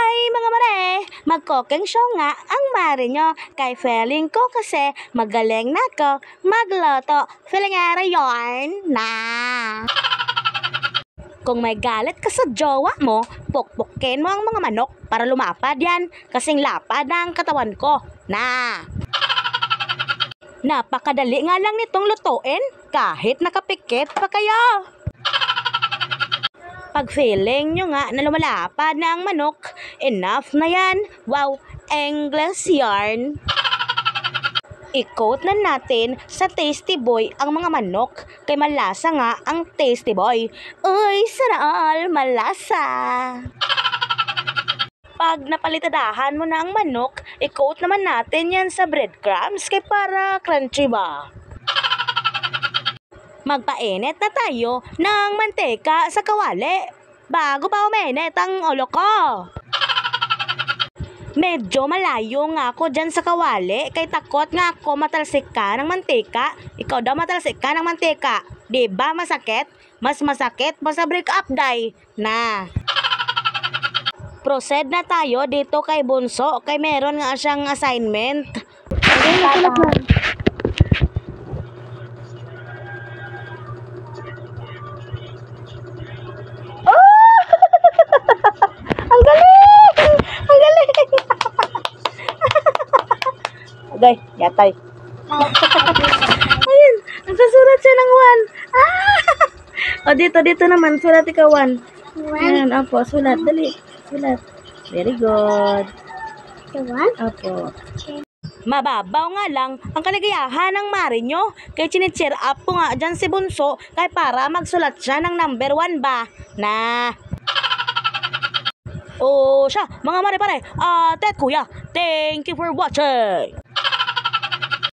Ay mga mare, mag-cooking show nga ang mare nyo. Kay feeling ko kasi magaling na ko magluto. Feeling nga yarn na. Kung may galit ka sa jowa mo, pukpukin mo ang mga manok para lumapad yan. Kasing lapad ang katawan ko. Na. Napakadali nga lang nitong lutuin kahit nakapikit pa kayo. Pag feeling nyo nga na lumalapad na ang manok, enough na yan. Wow, English yarn. I-quote na natin sa Tasty Boy ang mga manok kay malasa nga ang Tasty Boy. Uy, sana all malasa. Pag napalitadahan mo na ang manok, i-coat naman natin yan sa breadcrumbs kay para crunchy ba. Magpainit na tayo ng manteka sa kawali bago pa uminit ang ulo ko. Medyo malayo nga ako dyan sa kawali kay takot nga ako matalsik ka ng mantika. Ikaw daw matalsik ka ng mantika. Diba masakit? Mas masakit pa sa break up day na. Proceed na tayo dito kay Bunso kay meron nga siyang assignment. Okay, natulak na. Oh! Ang galing! Ang galing! Okay, yatay. Ayun, nagsusulat siya ng 1. O dito naman, sulat ikaw 1. Ayan, opo, sulat, dali. Sulat. Very good. Opo. Mababaw nga lang ang kaligayahan ng mare nyo. Kaya chinicheer up po nga dyan si Bunso kay para magsulat siya ng number 1 ba? Na. O siya, mga mare pare, Tet Kuya, thank you for watching.